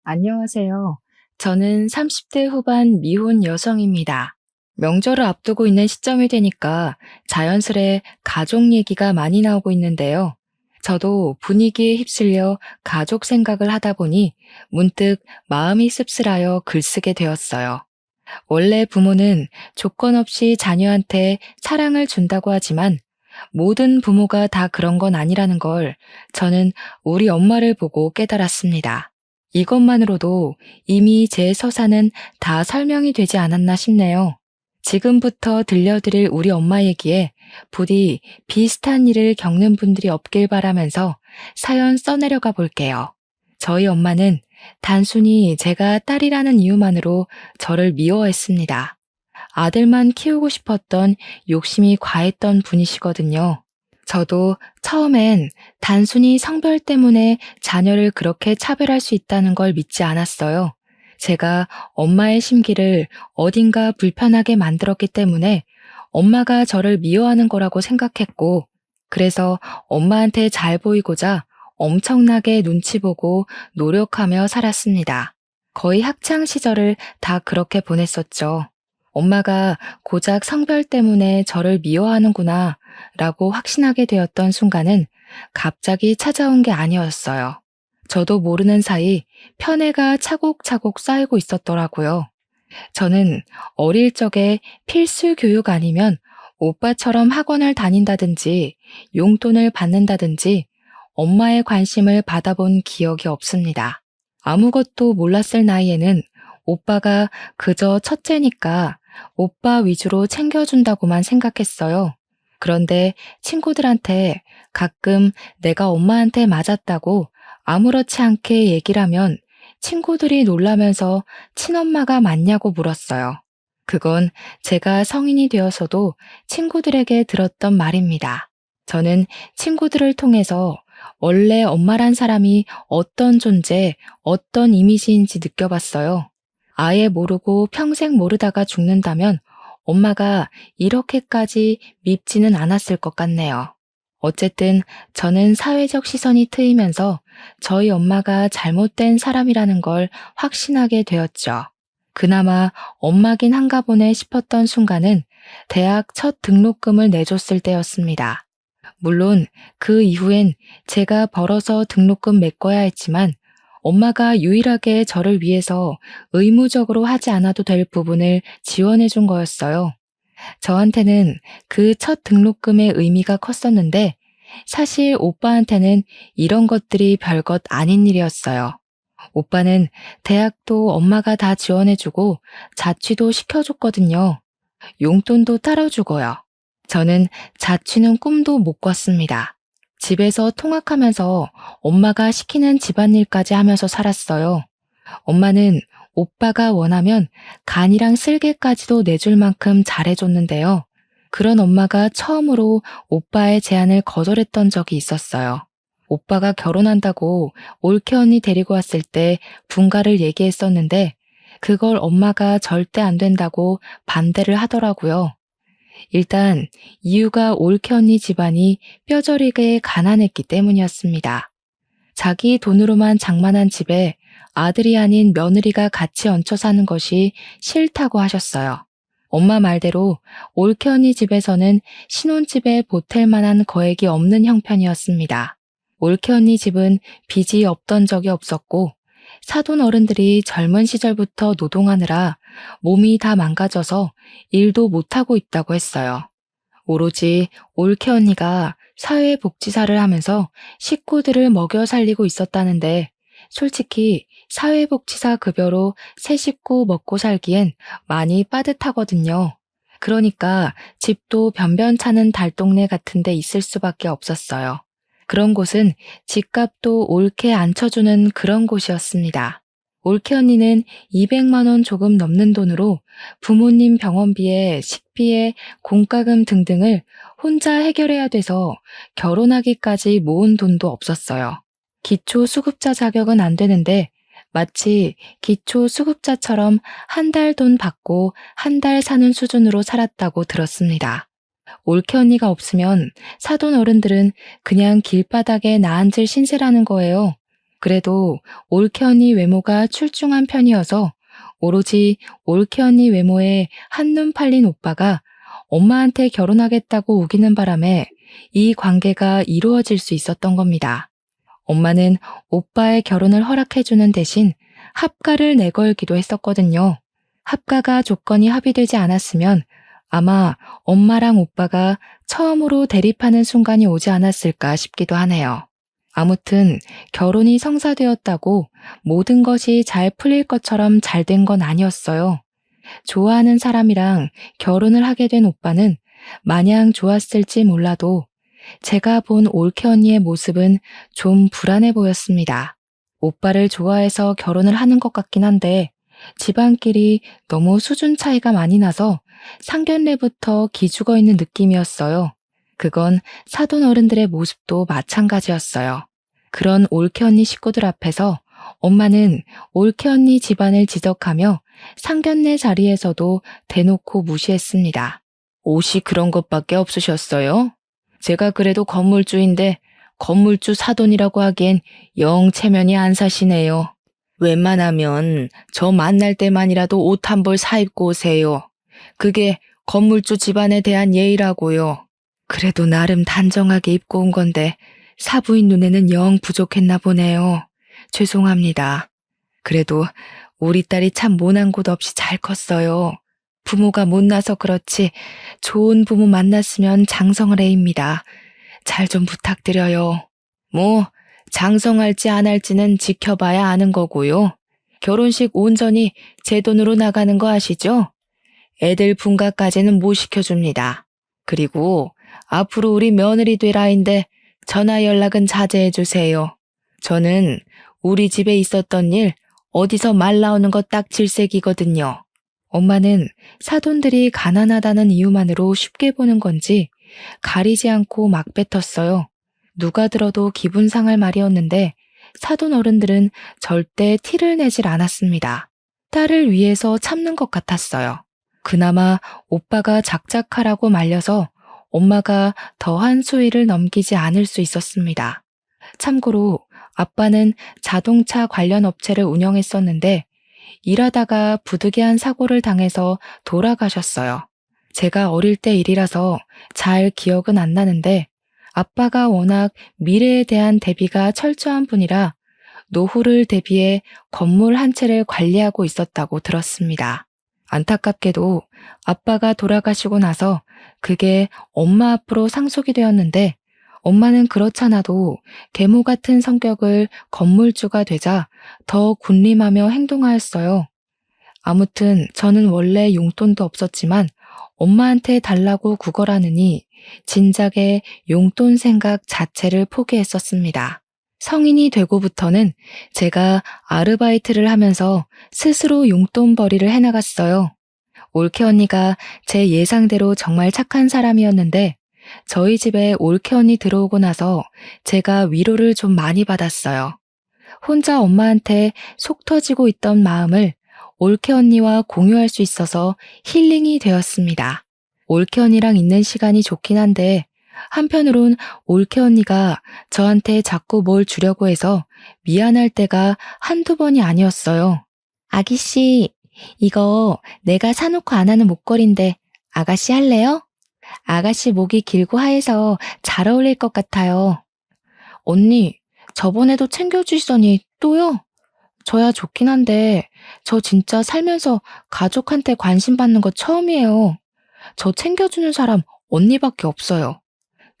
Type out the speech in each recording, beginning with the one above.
안녕하세요. 저는 30대 후반 미혼 여성입니다. 명절을 앞두고 있는 시점이 되니까 자연스레 가족 얘기가 많이 나오고 있는데요. 저도 분위기에 휩쓸려 가족 생각을 하다 보니 문득 마음이 씁쓸하여 글쓰게 되었어요. 원래 부모는 조건 없이 자녀한테 사랑을 준다고 하지만 모든 부모가 다 그런 건 아니라는 걸 저는 우리 엄마를 보고 깨달았습니다. 이것만으로도 이미 제 서사는 다 설명이 되지 않았나 싶네요. 지금부터 들려드릴 우리 엄마 얘기에 부디 비슷한 일을 겪는 분들이 없길 바라면서 사연 써내려가 볼게요. 저희 엄마는 단순히 제가 딸이라는 이유만으로 저를 미워했습니다. 아들만 키우고 싶었던 욕심이 과했던 분이시거든요. 저도 처음엔 단순히 성별 때문에 자녀를 그렇게 차별할 수 있다는 걸 믿지 않았어요. 제가 엄마의 심기를 어딘가 불편하게 만들었기 때문에 엄마가 저를 미워하는 거라고 생각했고, 그래서 엄마한테 잘 보이고자 엄청나게 눈치 보고 노력하며 살았습니다. 거의 학창 시절을 다 그렇게 보냈었죠. 엄마가 고작 성별 때문에 저를 미워하는구나 라고 확신하게 되었던 순간은 갑자기 찾아온 게 아니었어요. 저도 모르는 사이 편애가 차곡차곡 쌓이고 있었더라고요. 저는 어릴 적에 필수 교육 아니면 오빠처럼 학원을 다닌다든지 용돈을 받는다든지 엄마의 관심을 받아본 기억이 없습니다. 아무것도 몰랐을 나이에는 오빠가 그저 첫째니까 오빠 위주로 챙겨준다고만 생각했어요. 그런데 친구들한테 가끔 내가 엄마한테 맞았다고 아무렇지 않게 얘기를 하면 친구들이 놀라면서 친엄마가 맞냐고 물었어요. 그건 제가 성인이 되어서도 친구들에게 들었던 말입니다. 저는 친구들을 통해서 원래 엄마란 사람이 어떤 존재, 어떤 이미지인지 느껴봤어요. 아예 모르고 평생 모르다가 죽는다면 엄마가 이렇게까지 밉지는 않았을 것 같네요. 어쨌든 저는 사회적 시선이 트이면서 저희 엄마가 잘못된 사람이라는 걸 확신하게 되었죠. 그나마 엄마긴 한가 보네 싶었던 순간은 대학 첫 등록금을 내줬을 때였습니다. 물론 그 이후엔 제가 벌어서 등록금 메꿔야 했지만 엄마가 유일하게 저를 위해서 의무적으로 하지 않아도 될 부분을 지원해 준 거였어요. 저한테는 그 첫 등록금의 의미가 컸었는데 사실 오빠한테는 이런 것들이 별것 아닌 일이었어요. 오빠는 대학도 엄마가 다 지원해주고 자취도 시켜줬거든요. 용돈도 따라주고요. 저는 자취는 꿈도 못 꿨습니다. 집에서 통학하면서 엄마가 시키는 집안일까지 하면서 살았어요. 엄마는 오빠가 원하면 간이랑 쓸개까지도 내줄 만큼 잘해줬는데요. 그런 엄마가 처음으로 오빠의 제안을 거절했던 적이 있었어요. 오빠가 결혼한다고 올케 언니 데리고 왔을 때 분가를 얘기했었는데 그걸 엄마가 절대 안 된다고 반대를 하더라고요. 일단 이유가 올케 언니 집안이 뼈저리게 가난했기 때문이었습니다. 자기 돈으로만 장만한 집에 아들이 아닌 며느리가 같이 얹혀 사는 것이 싫다고 하셨어요. 엄마 말대로 올케 언니 집에서는 신혼집에 보탤 만한 거액이 없는 형편이었습니다. 올케 언니 집은 빚이 없던 적이 없었고 사돈 어른들이 젊은 시절부터 노동하느라 몸이 다 망가져서 일도 못하고 있다고 했어요. 오로지 올케 언니가 사회복지사를 하면서 식구들을 먹여 살리고 있었다는데 솔직히 사회복지사 급여로 새 식구 먹고 살기엔 많이 빠듯하거든요. 그러니까 집도 변변찮은 달동네 같은 데 있을 수밖에 없었어요. 그런 곳은 집값도 옳게 안 쳐주는 그런 곳이었습니다. 올케 언니는 200만 원 조금 넘는 돈으로 부모님 병원비에 식비에 공과금 등등을 혼자 해결해야 돼서 결혼하기까지 모은 돈도 없었어요. 기초수급자 자격은 안 되는데 마치 기초수급자처럼 한 달 돈 받고 한 달 사는 수준으로 살았다고 들었습니다. 올케 언니가 없으면 사돈 어른들은 그냥 길바닥에 나앉을 신세라는 거예요. 그래도 올케 언니 외모가 출중한 편이어서 오로지 올케 언니 외모에 한눈 팔린 오빠가 엄마한테 결혼하겠다고 우기는 바람에 이 관계가 이루어질 수 있었던 겁니다. 엄마는 오빠의 결혼을 허락해주는 대신 합가를 내걸기도 했었거든요. 합가가 조건이 합의되지 않았으면 아마 엄마랑 오빠가 처음으로 대립하는 순간이 오지 않았을까 싶기도 하네요. 아무튼 결혼이 성사되었다고 모든 것이 잘 풀릴 것처럼 잘 된 건 아니었어요. 좋아하는 사람이랑 결혼을 하게 된 오빠는 마냥 좋았을지 몰라도 제가 본 올케 언니의 모습은 좀 불안해 보였습니다. 오빠를 좋아해서 결혼을 하는 것 같긴 한데 집안끼리 너무 수준 차이가 많이 나서 상견례부터 기죽어 있는 느낌이었어요. 그건 사돈 어른들의 모습도 마찬가지였어요. 그런 올케 언니 식구들 앞에서 엄마는 올케 언니 집안을 지적하며 상견례 자리에서도 대놓고 무시했습니다. 옷이 그런 것밖에 없으셨어요? 제가 그래도 건물주인데 건물주 사돈이라고 하기엔 영 체면이 안 사시네요. 웬만하면 저 만날 때만이라도 옷 한 벌 사입고 오세요. 그게 건물주 집안에 대한 예의라고요. 그래도 나름 단정하게 입고 온 건데 사부인 눈에는 영 부족했나 보네요. 죄송합니다. 그래도 우리 딸이 참 모난 곳 없이 잘 컸어요. 부모가 못나서 그렇지 좋은 부모 만났으면 장성을 해입니다. 잘 좀 부탁드려요. 뭐 장성할지 안 할지는 지켜봐야 아는 거고요. 결혼식 온전히 제 돈으로 나가는 거 아시죠? 애들 분가까지는 못 시켜줍니다. 그리고 앞으로 우리 며느리 되라인데 전화 연락은 자제해 주세요. 저는 우리 집에 있었던 일 어디서 말 나오는 거 딱 질색이거든요. 엄마는 사돈들이 가난하다는 이유만으로 쉽게 보는 건지 가리지 않고 막 뱉었어요. 누가 들어도 기분 상할 말이었는데 사돈 어른들은 절대 티를 내질 않았습니다. 딸을 위해서 참는 것 같았어요. 그나마 오빠가 작작하라고 말려서 엄마가 더한 수위를 넘기지 않을 수 있었습니다. 참고로 아빠는 자동차 관련 업체를 운영했었는데 일하다가 부득이한 사고를 당해서 돌아가셨어요. 제가 어릴 때 일이라서 잘 기억은 안 나는데 아빠가 워낙 미래에 대한 대비가 철저한 분이라 노후를 대비해 건물 한 채를 관리하고 있었다고 들었습니다. 안타깝게도 아빠가 돌아가시고 나서 그게 엄마 앞으로 상속이 되었는데 엄마는 그렇잖아도 계모 같은 성격을 건물주가 되자 더 군림하며 행동하였어요. 아무튼 저는 원래 용돈도 없었지만 엄마한테 달라고 구걸하느니 진작에 용돈 생각 자체를 포기했었습니다. 성인이 되고부터는 제가 아르바이트를 하면서 스스로 용돈벌이를 해나갔어요. 올케 언니가 제 예상대로 정말 착한 사람이었는데 저희 집에 올케 언니 들어오고 나서 제가 위로를 좀 많이 받았어요. 혼자 엄마한테 속 터지고 있던 마음을 올케 언니와 공유할 수 있어서 힐링이 되었습니다. 올케 언니랑 있는 시간이 좋긴 한데 한편으론 올케 언니가 저한테 자꾸 뭘 주려고 해서 미안할 때가 한두 번이 아니었어요. 아기씨, 이거 내가 사놓고 안 하는 목걸이인데 아가씨 할래요? 아가씨 목이 길고 하얘서 잘 어울릴 것 같아요. 언니, 저번에도 챙겨주시더니 또요? 저야 좋긴 한데 저 진짜 살면서 가족한테 관심 받는 거 처음이에요. 저 챙겨주는 사람 언니밖에 없어요.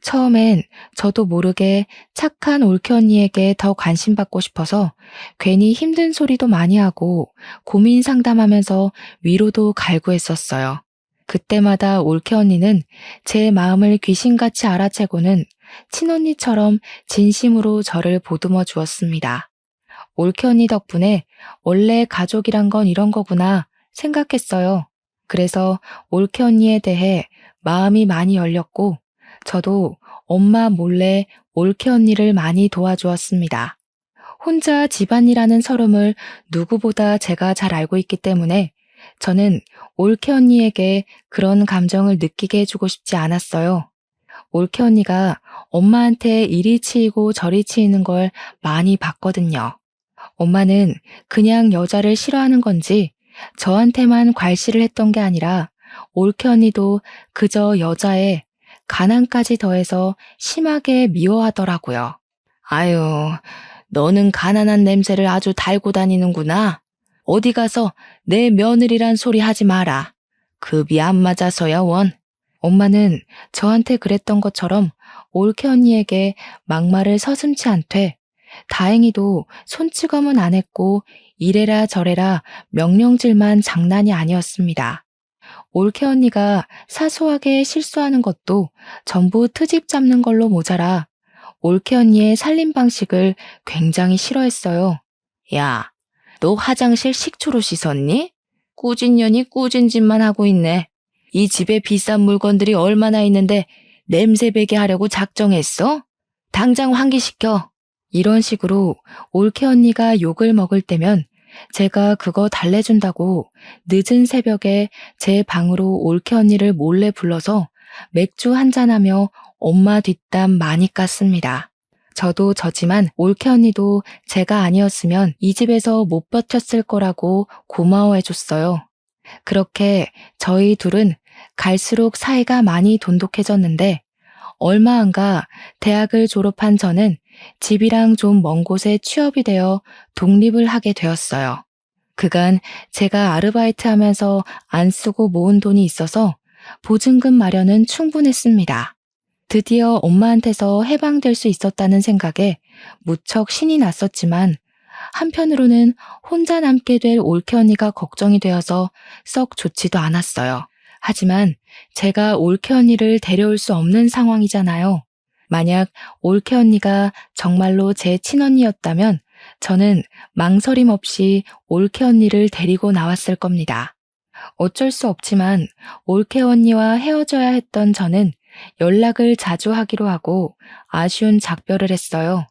처음엔 저도 모르게 착한 올케 언니에게 더 관심 받고 싶어서 괜히 힘든 소리도 많이 하고 고민 상담하면서 위로도 갈구했었어요. 그때마다 올케 언니는 제 마음을 귀신같이 알아채고는 친언니처럼 진심으로 저를 보듬어 주었습니다. 올케 언니 덕분에 원래 가족이란 건 이런 거구나 생각했어요. 그래서 올케 언니에 대해 마음이 많이 열렸고 저도 엄마 몰래 올케 언니를 많이 도와주었습니다. 혼자 집안이라는 서름을 누구보다 제가 잘 알고 있기 때문에 저는 올케 언니에게 그런 감정을 느끼게 해주고 싶지 않았어요. 올케 언니가 엄마한테 이리 치이고 저리 치이는 걸 많이 봤거든요. 엄마는 그냥 여자를 싫어하는 건지 저한테만 괄시를 했던 게 아니라 올케 언니도 그저 여자에 가난까지 더해서 심하게 미워하더라고요. 아유, 너는 가난한 냄새를 아주 달고 다니는구나. 어디 가서 내 며느리란 소리 하지 마라. 급이 안 맞아서야 원. 엄마는 저한테 그랬던 것처럼 올케 언니에게 막말을 서슴지 않되 다행히도 손찌검은 안 했고 이래라 저래라 명령질만 장난이 아니었습니다. 올케 언니가 사소하게 실수하는 것도 전부 트집 잡는 걸로 모자라 올케 언니의 살림 방식을 굉장히 싫어했어요. 야, 너 화장실 식초로 씻었니? 꾸진 년이 꾸진 짓만 하고 있네. 이 집에 비싼 물건들이 얼마나 있는데 냄새 배게 하려고 작정했어? 당장 환기시켜. 이런 식으로 올케 언니가 욕을 먹을 때면 제가 그거 달래준다고 늦은 새벽에 제 방으로 올케 언니를 몰래 불러서 맥주 한잔하며 엄마 뒷담 많이 깠습니다. 저도 저지만 올케 언니도 제가 아니었으면 이 집에서 못 버텼을 거라고 고마워해줬어요. 그렇게 저희 둘은 갈수록 사이가 많이 돈독해졌는데 얼마 안 가 대학을 졸업한 저는 집이랑 좀 먼 곳에 취업이 되어 독립을 하게 되었어요. 그간 제가 아르바이트 하면서 안 쓰고 모은 돈이 있어서 보증금 마련은 충분했습니다. 드디어 엄마한테서 해방될 수 있었다는 생각에 무척 신이 났었지만 한편으로는 혼자 남게 될 올케 언니가 걱정이 되어서 썩 좋지도 않았어요. 하지만 제가 올케 언니를 데려올 수 없는 상황이잖아요. 만약 올케 언니가 정말로 제 친언니였다면 저는 망설임 없이 올케 언니를 데리고 나왔을 겁니다. 어쩔 수 없지만 올케 언니와 헤어져야 했던 저는 연락을 자주 하기로 하고 아쉬운 작별을 했어요.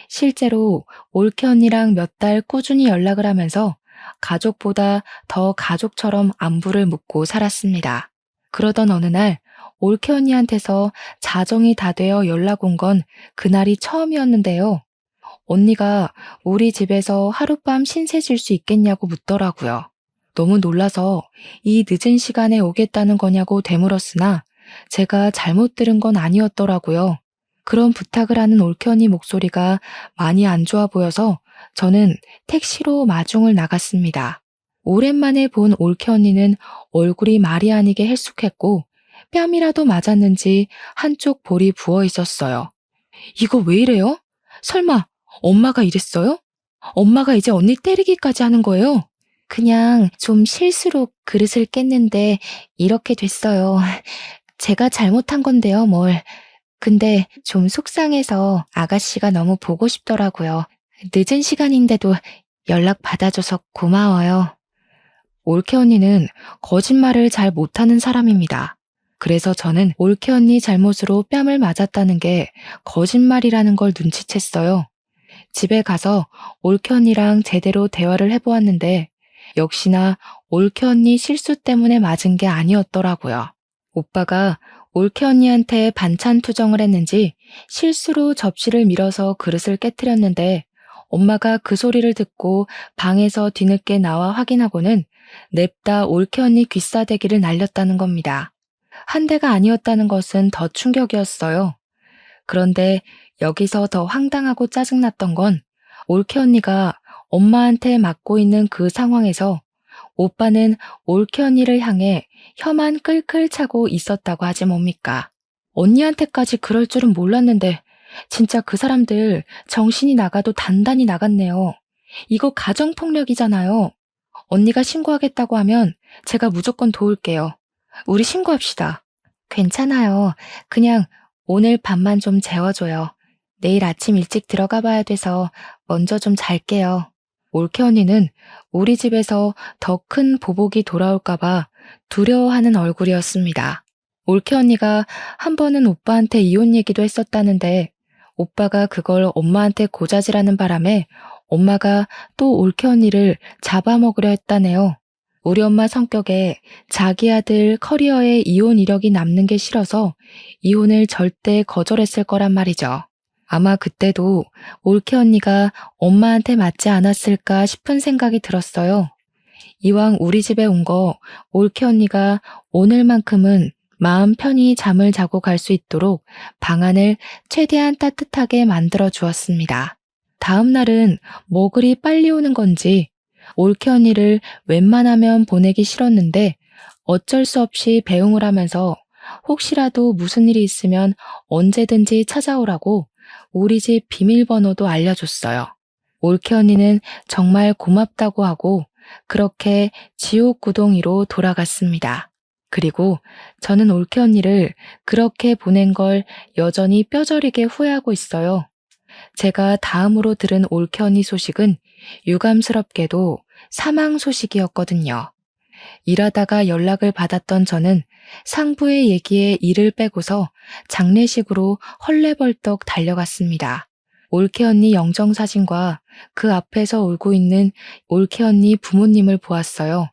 실제로 올케 언니랑 몇 달 꾸준히 연락을 하면서 가족보다 더 가족처럼 안부를 묻고 살았습니다. 그러던 어느 날 올케 언니한테서 자정이 다 되어 연락 온 건 그날이 처음이었는데요. 언니가 우리 집에서 하룻밤 신세 질 수 있겠냐고 묻더라고요. 너무 놀라서 이 늦은 시간에 오겠다는 거냐고 되물었으나 제가 잘못 들은 건 아니었더라고요. 그런 부탁을 하는 올케 언니 목소리가 많이 안 좋아 보여서 저는 택시로 마중을 나갔습니다. 오랜만에 본 올케 언니는 얼굴이 말이 아니게 헬쑥했고 뺨이라도 맞았는지 한쪽 볼이 부어 있었어요. 이거 왜 이래요? 설마 엄마가 이랬어요? 엄마가 이제 언니 때리기까지 하는 거예요? 그냥 좀 실수로 그릇을 깼는데 이렇게 됐어요. 제가 잘못한 건데요, 뭘. 근데 좀 속상해서 아가씨가 너무 보고 싶더라고요. 늦은 시간인데도 연락 받아줘서 고마워요. 올케 언니는 거짓말을 잘 못하는 사람입니다. 그래서 저는 올케 언니 잘못으로 뺨을 맞았다는 게 거짓말이라는 걸 눈치챘어요. 집에 가서 올케 언니랑 제대로 대화를 해보았는데 역시나 올케 언니 실수 때문에 맞은 게 아니었더라고요. 오빠가 올케 언니한테 반찬 투정을 했는지 실수로 접시를 밀어서 그릇을 깨트렸는데 엄마가 그 소리를 듣고 방에서 뒤늦게 나와 확인하고는 냅다 올케 언니 귀싸대기를 날렸다는 겁니다. 한 대가 아니었다는 것은 더 충격이었어요. 그런데 여기서 더 황당하고 짜증났던 건 올케 언니가 엄마한테 맞고 있는 그 상황에서 오빠는 올케 언니를 향해 혀만 끌끌 차고 있었다고 하지 뭡니까? 언니한테까지 그럴 줄은 몰랐는데 진짜 그 사람들 정신이 나가도 단단히 나갔네요. 이거 가정폭력이잖아요. 언니가 신고하겠다고 하면 제가 무조건 도울게요. 우리 신고합시다. 괜찮아요. 그냥 오늘 밤만 좀 재워줘요. 내일 아침 일찍 들어가 봐야 돼서 먼저 좀 잘게요. 올케 언니는 우리 집에서 더 큰 보복이 돌아올까봐 두려워하는 얼굴이었습니다. 올케 언니가 한 번은 오빠한테 이혼 얘기도 했었다는데 오빠가 그걸 엄마한테 고자질하는 바람에 엄마가 또 올케 언니를 잡아먹으려 했다네요. 우리 엄마 성격에 자기 아들 커리어에 이혼 이력이 남는 게 싫어서 이혼을 절대 거절했을 거란 말이죠. 아마 그때도 올케 언니가 엄마한테 맞지 않았을까 싶은 생각이 들었어요. 이왕 우리 집에 온 거 올케 언니가 오늘만큼은 마음 편히 잠을 자고 갈 수 있도록 방안을 최대한 따뜻하게 만들어 주었습니다. 다음 날은 뭐 그리 빨리 오는 건지 올케 언니를 웬만하면 보내기 싫었는데 어쩔 수 없이 배웅을 하면서 혹시라도 무슨 일이 있으면 언제든지 찾아오라고 우리 집 비밀번호도 알려줬어요. 올케 언니는 정말 고맙다고 하고 그렇게 지옥 구덩이로 돌아갔습니다. 그리고 저는 올케 언니를 그렇게 보낸 걸 여전히 뼈저리게 후회하고 있어요. 제가 다음으로 들은 올케 언니 소식은 유감스럽게도 사망 소식이었거든요. 일하다가 연락을 받았던 저는 상부의 얘기에 이를 빼고서 장례식으로 헐레벌떡 달려갔습니다. 올케 언니 영정사진과 그 앞에서 울고 있는 올케 언니 부모님을 보았어요.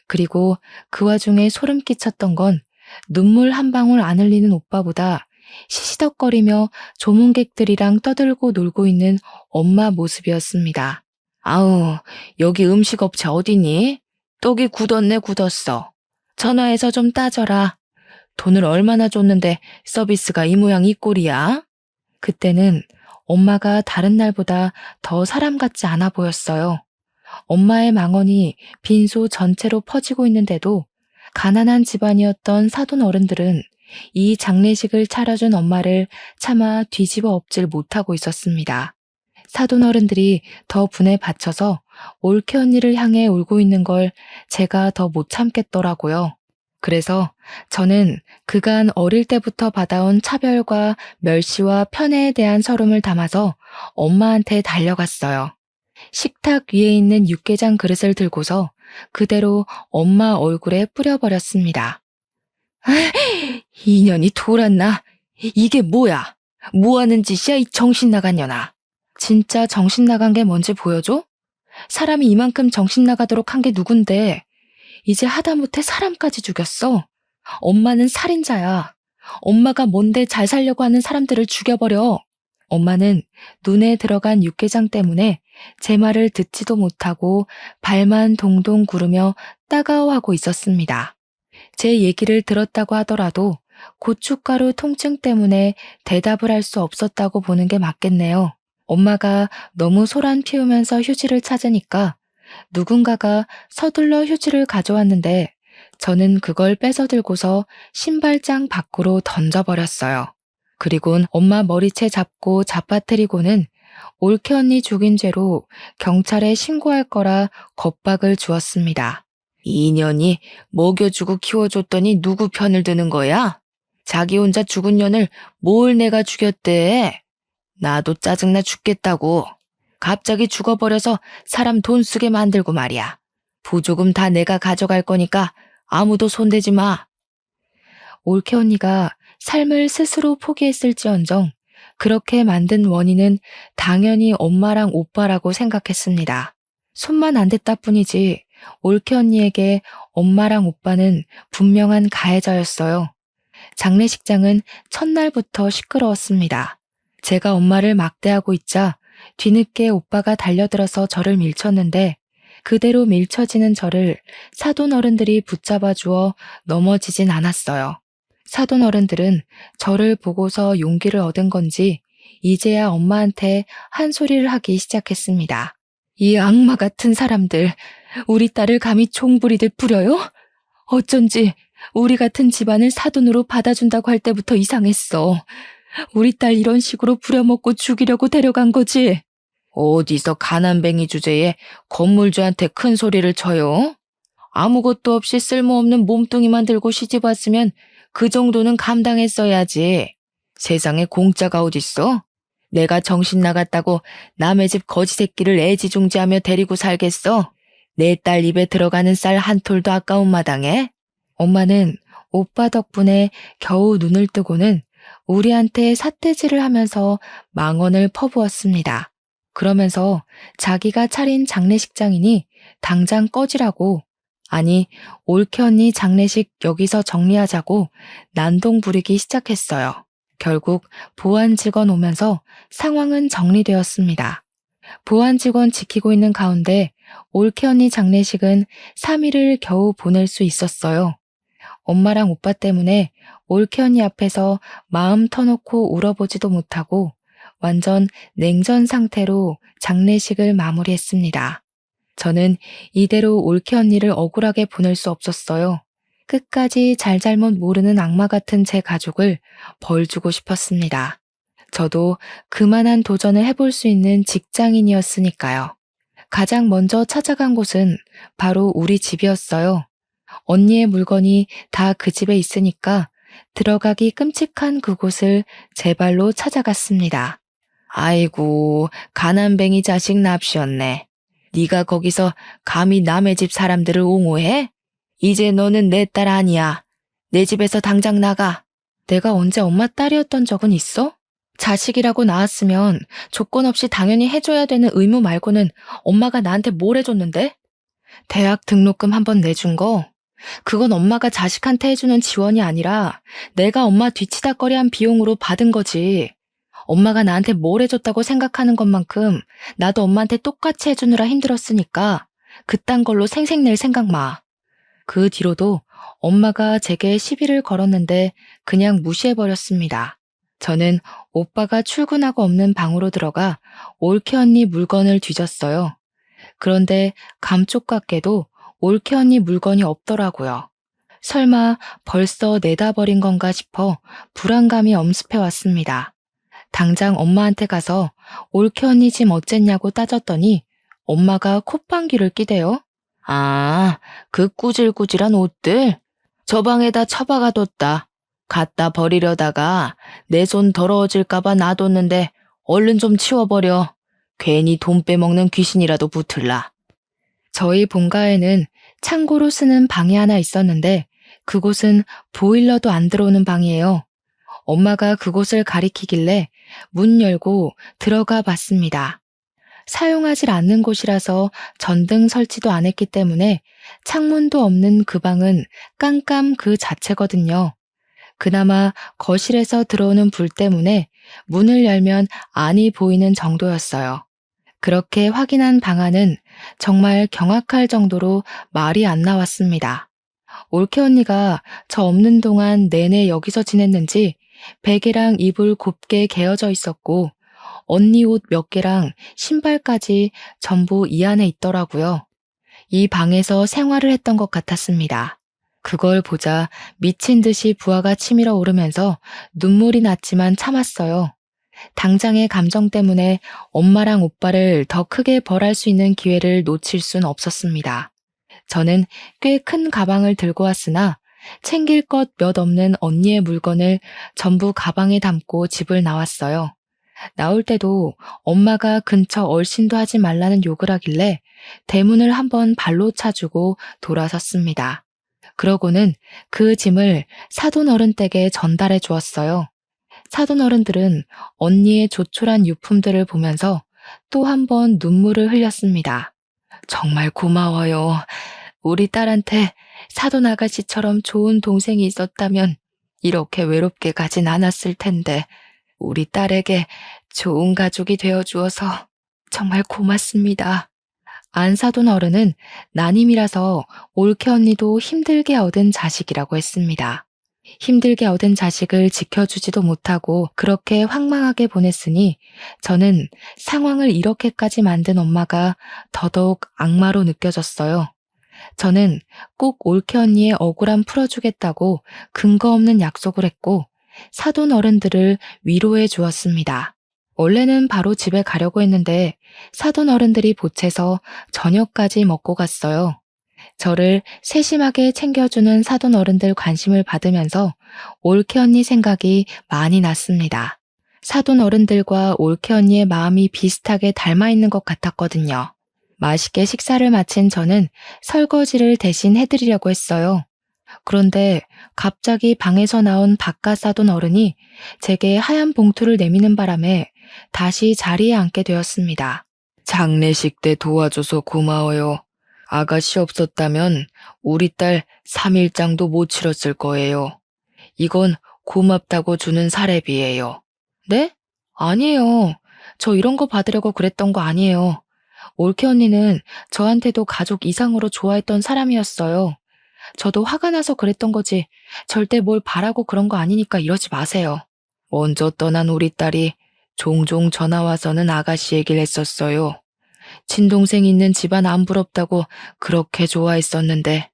그리고 그 와중에 소름 끼쳤던 건 눈물 한 방울 안 흘리는 오빠보다 시시덕거리며 조문객들이랑 떠들고 놀고 있는 엄마 모습이었습니다. 아우, 여기 음식업체 어디니? 떡이 굳었네 굳었어. 전화해서 좀 따져라. 돈을 얼마나 줬는데 서비스가 이 모양 이 꼴이야? 그때는 엄마가 다른 날보다 더 사람 같지 않아 보였어요. 엄마의 망언이 빈소 전체로 퍼지고 있는데도 가난한 집안이었던 사돈 어른들은 이 장례식을 차려준 엄마를 차마 뒤집어 엎질 못하고 있었습니다. 사돈 어른들이 더 분에 받쳐서 올케 언니를 향해 울고 있는 걸 제가 더 못 참겠더라고요. 그래서 저는 그간 어릴 때부터 받아온 차별과 멸시와 편애에 대한 서름을 담아서 엄마한테 달려갔어요. 식탁 위에 있는 육개장 그릇을 들고서 그대로 엄마 얼굴에 뿌려버렸습니다. 이년이 돌았나? 이게 뭐야? 뭐하는 짓이야 이 정신 나간 년아. 진짜 정신 나간 게 뭔지 보여줘? 사람이 이만큼 정신 나가도록 한 게 누군데 이제 하다못해 사람까지 죽였어. 엄마는 살인자야. 엄마가 뭔데 잘 살려고 하는 사람들을 죽여버려. 엄마는 눈에 들어간 육개장 때문에 제 말을 듣지도 못하고 발만 동동 구르며 따가워하고 있었습니다. 제 얘기를 들었다고 하더라도 고춧가루 통증 때문에 대답을 할 수 없었다고 보는 게 맞겠네요. 엄마가 너무 소란 피우면서 휴지를 찾으니까 누군가가 서둘러 휴지를 가져왔는데 저는 그걸 뺏어 들고서 신발장 밖으로 던져버렸어요. 그리곤 엄마 머리채 잡고 잡아뜨리고는 올케 언니 죽인 죄로 경찰에 신고할 거라 겁박을 주었습니다. 이년이 먹여주고 키워줬더니 누구 편을 드는 거야? 자기 혼자 죽은 년을 뭘 내가 죽였대? 나도 짜증나 죽겠다고. 갑자기 죽어버려서 사람 돈 쓰게 만들고 말이야. 부조금 다 내가 가져갈 거니까 아무도 손대지 마. 올케 언니가 삶을 스스로 포기했을지언정 그렇게 만든 원인은 당연히 엄마랑 오빠라고 생각했습니다. 손만 안 댔다 뿐이지 올케 언니에게 엄마랑 오빠는 분명한 가해자였어요. 장례식장은 첫날부터 시끄러웠습니다. 제가 엄마를 막대하고 있자 뒤늦게 오빠가 달려들어서 저를 밀쳤는데 그대로 밀쳐지는 저를 사돈 어른들이 붙잡아 주어 넘어지진 않았어요. 사돈 어른들은 저를 보고서 용기를 얻은 건지 이제야 엄마한테 한 소리를 하기 시작했습니다. 이 악마 같은 사람들, 우리 딸을 감히 총부리듯 부려요? 어쩐지 우리 같은 집안을 사돈으로 받아준다고 할 때부터 이상했어. 우리 딸 이런 식으로 부려먹고 죽이려고 데려간 거지? 어디서 가난뱅이 주제에 건물주한테 큰 소리를 쳐요? 아무것도 없이 쓸모없는 몸뚱이만 들고 시집 왔으면 그 정도는 감당했어야지. 세상에 공짜가 어딨어? 내가 정신 나갔다고 남의 집 거지 새끼를 애지중지하며 데리고 살겠어? 내 딸 입에 들어가는 쌀 한 톨도 아까운 마당에? 엄마는 오빠 덕분에 겨우 눈을 뜨고는 우리한테 삿대질을 하면서 망언을 퍼부었습니다. 그러면서 자기가 차린 장례식장이니 당장 꺼지라고 아니, 올케 언니 장례식 여기서 정리하자고 난동 부리기 시작했어요. 결국 보안 직원 오면서 상황은 정리되었습니다. 보안 직원 지키고 있는 가운데 올케 언니 장례식은 3일을 겨우 보낼 수 있었어요. 엄마랑 오빠 때문에 올케 언니 앞에서 마음 터놓고 울어보지도 못하고 완전 냉전 상태로 장례식을 마무리했습니다. 저는 이대로 올케 언니를 억울하게 보낼 수 없었어요. 끝까지 잘잘못 모르는 악마 같은 제 가족을 벌 주고 싶었습니다. 저도 그만한 도전을 해볼 수 있는 직장인이었으니까요. 가장 먼저 찾아간 곳은 바로 우리 집이었어요. 언니의 물건이 다 그 집에 있으니까 들어가기 끔찍한 그곳을 제 발로 찾아갔습니다. 아이고, 가난뱅이 자식 납시였네. 네가 거기서 감히 남의 집 사람들을 옹호해? 이제 너는 내 딸 아니야. 내 집에서 당장 나가. 내가 언제 엄마 딸이었던 적은 있어? 자식이라고 낳았으면 조건 없이 당연히 해줘야 되는 의무 말고는 엄마가 나한테 뭘 해줬는데? 대학 등록금 한 번 내준 거? 그건 엄마가 자식한테 해주는 지원이 아니라 내가 엄마 뒤치다꺼리한 비용으로 받은 거지. 엄마가 나한테 뭘 해줬다고 생각하는 것만큼 나도 엄마한테 똑같이 해주느라 힘들었으니까 그딴 걸로 생색낼 생각 마. 그 뒤로도 엄마가 제게 시비를 걸었는데 그냥 무시해버렸습니다. 저는 오빠가 출근하고 없는 방으로 들어가 올케 언니 물건을 뒤졌어요. 그런데 감쪽같게도 올케 언니 물건이 없더라고요. 설마 벌써 내다 버린 건가 싶어 불안감이 엄습해왔습니다. 당장 엄마한테 가서 올케 언니 짐 어쨌냐고 따졌더니 엄마가 콧방귀를 끼대요. 아, 그 꾸질꾸질한 옷들? 저 방에다 처박아뒀다. 갖다 버리려다가 내 손 더러워질까봐 놔뒀는데 얼른 좀 치워버려. 괜히 돈 빼먹는 귀신이라도 붙을라. 저희 본가에는 창고로 쓰는 방이 하나 있었는데 그곳은 보일러도 안 들어오는 방이에요. 엄마가 그곳을 가리키길래 문 열고 들어가 봤습니다. 사용하지 않는 곳이라서 전등 설치도 안 했기 때문에 창문도 없는 그 방은 깜깜 그 자체거든요. 그나마 거실에서 들어오는 불 때문에 문을 열면 안이 보이는 정도였어요. 그렇게 확인한 방 안은 정말 경악할 정도로 말이 안 나왔습니다. 올케 언니가 저 없는 동안 내내 여기서 지냈는지 베개랑 이불 곱게 개어져 있었고 언니 옷 몇 개랑 신발까지 전부 이 안에 있더라고요. 이 방에서 생활을 했던 것 같았습니다. 그걸 보자 미친 듯이 부하가 치밀어 오르면서 눈물이 났지만 참았어요. 당장의 감정 때문에 엄마랑 오빠를 더 크게 벌할 수 있는 기회를 놓칠 순 없었습니다. 저는 꽤 큰 가방을 들고 왔으나 챙길 것 몇 없는 언니의 물건을 전부 가방에 담고 집을 나왔어요. 나올 때도 엄마가 근처 얼씬도 하지 말라는 욕을 하길래 대문을 한번 발로 차주고 돌아섰습니다. 그러고는 그 짐을 사돈 어른 댁에 전달해 주었어요. 사돈 어른들은 언니의 조촐한 유품들을 보면서 또 한 번 눈물을 흘렸습니다. 정말 고마워요. 우리 딸한테 사돈 아가씨처럼 좋은 동생이 있었다면 이렇게 외롭게 가진 않았을 텐데 우리 딸에게 좋은 가족이 되어주어서 정말 고맙습니다. 안사돈 어른은 난임이라서 올케 언니도 힘들게 얻은 자식이라고 했습니다. 힘들게 얻은 자식을 지켜주지도 못하고 그렇게 황망하게 보냈으니 저는 상황을 이렇게까지 만든 엄마가 더더욱 악마로 느껴졌어요. 저는 꼭 올케 언니의 억울함 풀어주겠다고 근거 없는 약속을 했고 사돈 어른들을 위로해 주었습니다. 원래는 바로 집에 가려고 했는데 사돈 어른들이 보채서 저녁까지 먹고 갔어요. 저를 세심하게 챙겨주는 사돈 어른들 관심을 받으면서 올케 언니 생각이 많이 났습니다. 사돈 어른들과 올케 언니의 마음이 비슷하게 닮아 있는 것 같았거든요. 맛있게 식사를 마친 저는 설거지를 대신 해드리려고 했어요. 그런데 갑자기 방에서 나온 바깥 사돈 어른이 제게 하얀 봉투를 내미는 바람에 다시 자리에 앉게 되었습니다. 장례식 때 도와줘서 고마워요. 아가씨 없었다면 우리 딸 3일장도 못 치렀을 거예요. 이건 고맙다고 주는 사례비예요. 네? 아니에요. 저 이런 거 받으려고 그랬던 거 아니에요. 올케 언니는 저한테도 가족 이상으로 좋아했던 사람이었어요. 저도 화가 나서 그랬던 거지. 절대 뭘 바라고 그런 거 아니니까 이러지 마세요. 먼저 떠난 우리 딸이 종종 전화 와서는 아가씨 얘기를 했었어요. 친동생 있는 집안 안 부럽다고 그렇게 좋아했었는데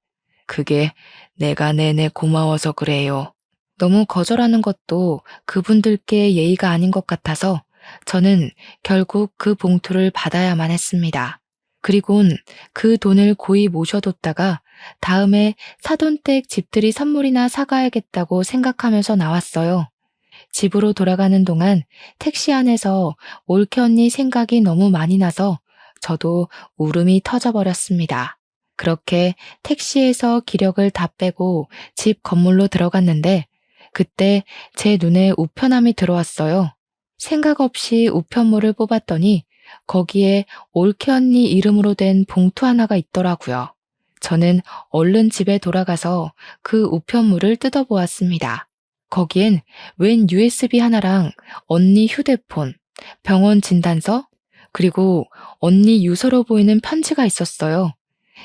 그게 내가 내내 고마워서 그래요. 너무 거절하는 것도 그분들께 예의가 아닌 것 같아서 저는 결국 그 봉투를 받아야만 했습니다. 그리곤 그 돈을 고이 모셔뒀다가 다음에 사돈댁 집들이 선물이나 사가야겠다고 생각하면서 나왔어요. 집으로 돌아가는 동안 택시 안에서 올케 언니 생각이 너무 많이 나서 저도 울음이 터져버렸습니다. 그렇게 택시에서 기력을 다 빼고 집 건물로 들어갔는데 그때 제 눈에 우편함이 들어왔어요. 생각 없이 우편물을 뽑았더니 거기에 올케 언니 이름으로 된 봉투 하나가 있더라고요. 저는 얼른 집에 돌아가서 그 우편물을 뜯어보았습니다. 거기엔 웬 USB 하나랑 언니 휴대폰, 병원 진단서, 그리고 언니 유서로 보이는 편지가 있었어요.